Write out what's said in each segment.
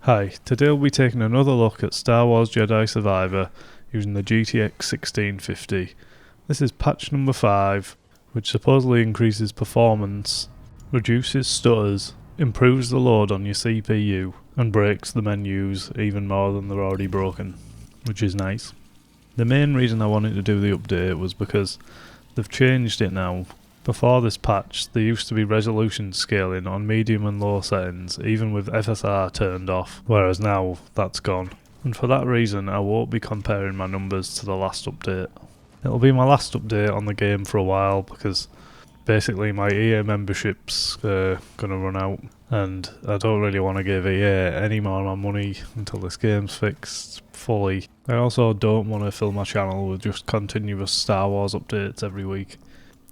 Hi, today we'll be taking another look at Star Wars Jedi Survivor using the GTX 1650. This is patch number 5, which supposedly increases performance, reduces stutters, improves the load on your CPU, and breaks the menus even more than they're already broken, which is nice. The main reason I wanted to do the update was because they've changed it now. Before this patch, there used to be resolution scaling on medium and low settings, even with FSR turned off, whereas now that's gone. And for that reason, I won't be comparing my numbers to the last update. It'll be my last update on the game for a while, because basically my EA membership's gonna run out, and I don't really want to give EA any more of my money until this game's fixed fully. I also don't want to fill my channel with just continuous Star Wars updates every week.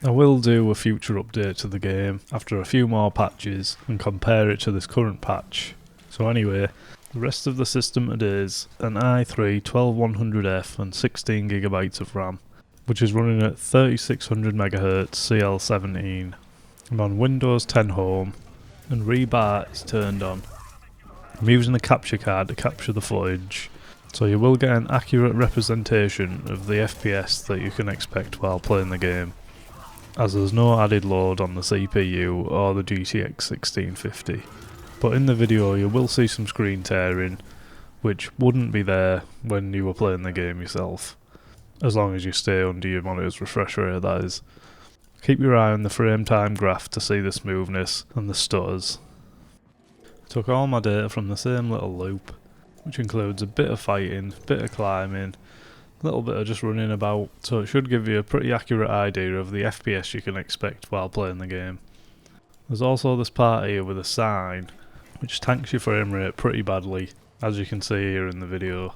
I will do a future update to the game after a few more patches and compare it to this current patch. So anyway, the rest of the system today is an i3 12100F and 16GB of RAM, which is running at 3600MHz CL17. I'm on Windows 10 Home and rebar is turned on. I'm using a capture card to capture the footage, so you will get an accurate representation of the FPS that you can expect while playing the game, as there's no added load on the CPU or the GTX 1650. But in the video you will see some screen tearing, which wouldn't be there when you were playing the game yourself, as long as you stay under your monitor's refresh rate, that is. Keep your eye on the frame time graph to see the smoothness and the stutters. I took all my data from the same little loop, which includes a bit of fighting, a bit of climbing, a little bit of just running about, so it should give you a pretty accurate idea of the FPS you can expect while playing the game. There's also this part here with a sign, which tanks your frame rate pretty badly, as you can see here in the video.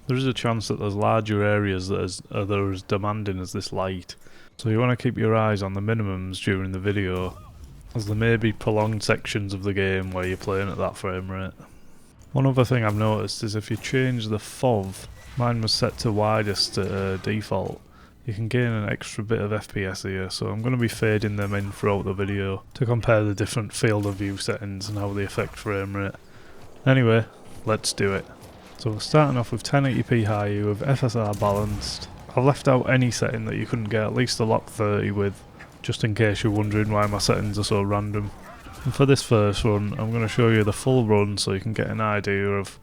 There is a chance that there's larger areas that are as demanding as this light, so you want to keep your eyes on the minimums during the video, as there may be prolonged sections of the game where you're playing at that frame rate. One other thing I've noticed is if you change the FOV, mine was set to widest default, you can gain an extra bit of FPS here, so I'm going to be fading them in throughout the video to compare the different field of view settings and how they affect frame rate. Anyway, let's do it. So we're starting off with 1080p high with FSR balanced. I've left out any setting that you couldn't get at least a lock 30 with, just in case you're wondering why my settings are so random. And for this first run, I'm going to show you the full run so you can get an idea of,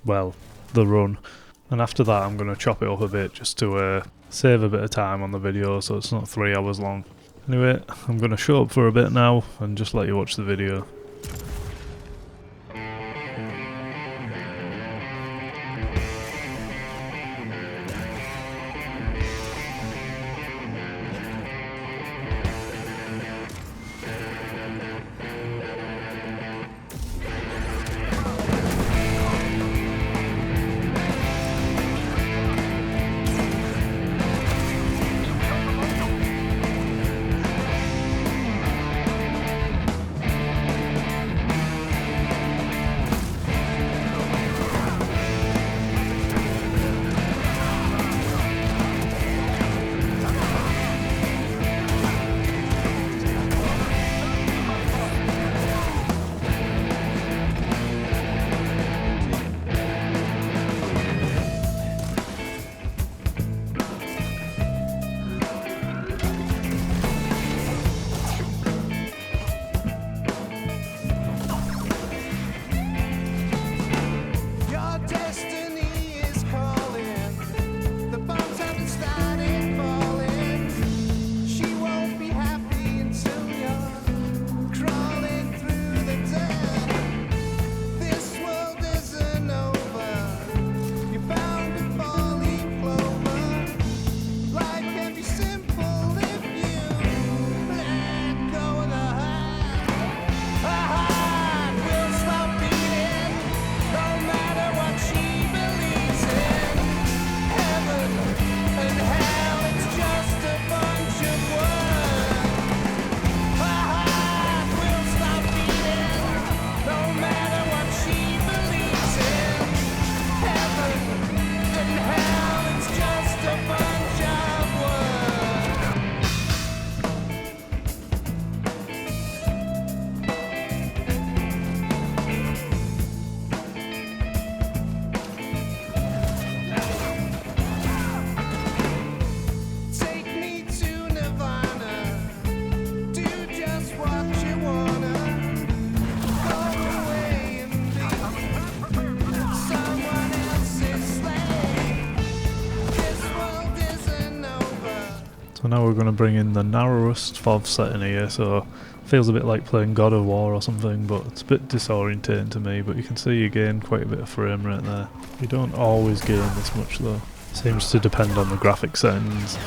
well, the run. And after that I'm going to chop it up a bit just to save a bit of time on the video so it's not 3 hours long. Anyway, I'm going to shut up for a bit now and just let you watch the video. now we're going to bring in the narrowest FOV setting here, so feels a bit like playing God of War or something, but it's a bit disorientating to me. But you can see you gain quite a bit of frame rate there. You don't always gain this much though. Seems to depend on the graphic settings.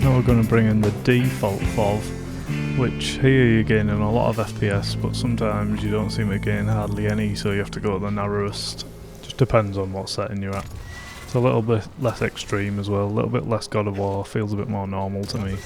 Now we're going to bring in the default FOV, which here you're gaining a lot of FPS, but sometimes you don't seem to gain hardly any, so you have to go to the narrowest. Just depends on what setting you're at. It's a little bit less extreme as well, a little bit less God of War, feels a bit more normal to me.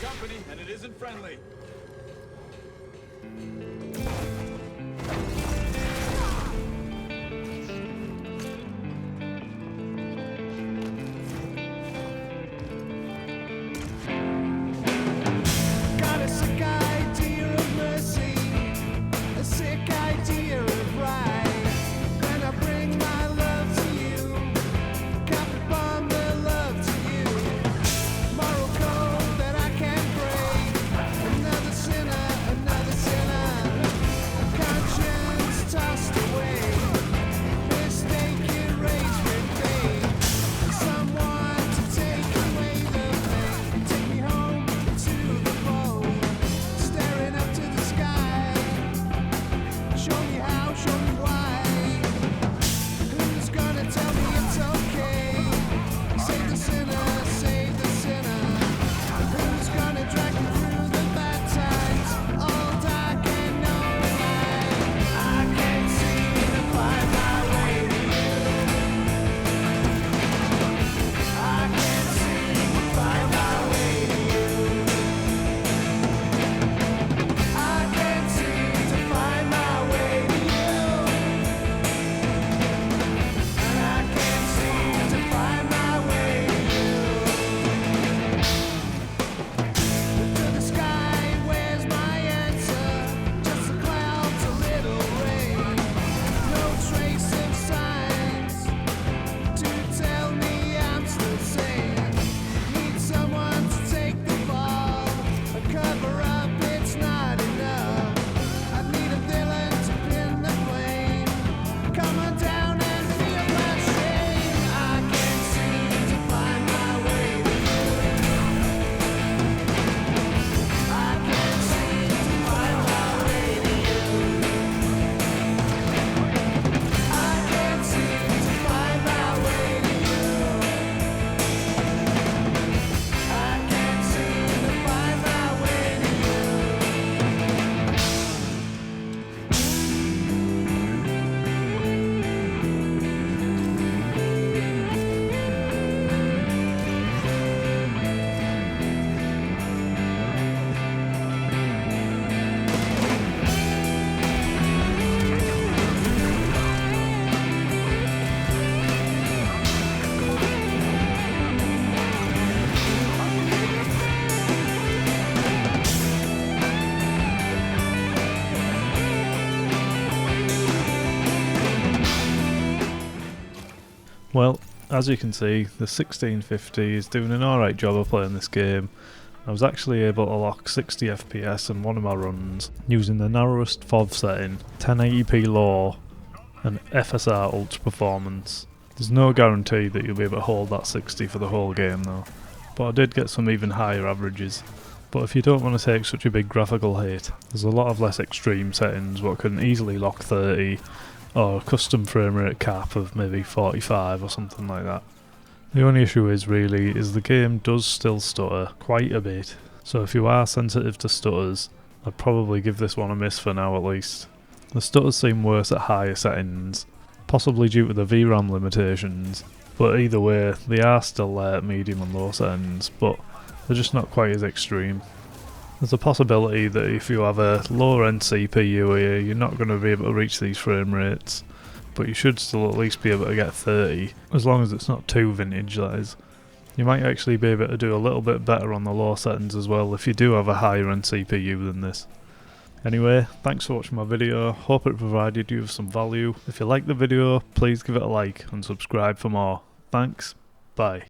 Well, as you can see, the 1650 is doing an alright job of playing this game. I was actually able to lock 60 FPS in one of my runs using the narrowest FOV setting, 1080p low and FSR ultra performance. There's no guarantee that you'll be able to hold that 60 for the whole game though. but I did get some even higher averages. But if you don't want to take such a big graphical hit, there's a lot of less extreme settings what can easily lock 30, or a custom frame rate cap of maybe 45 or something like that. The only issue is the game does still stutter quite a bit, so if you are sensitive to stutters, I'd probably give this one a miss for now at least. The stutters seem worse at higher settings, possibly due to the VRAM limitations, but either way they are still there at medium and low settings, but they're just not quite as extreme. There's a possibility that if you have a lower end CPU here, you're not going to be able to reach these frame rates, but you should still at least be able to get 30, as long as it's not too vintage, that is. You might actually be able to do a little bit better on the low settings as well if you do have a higher end CPU than this. Anyway, thanks for watching my video, hope it provided you with some value. If you liked the video, please give it a like and subscribe for more. Thanks, bye.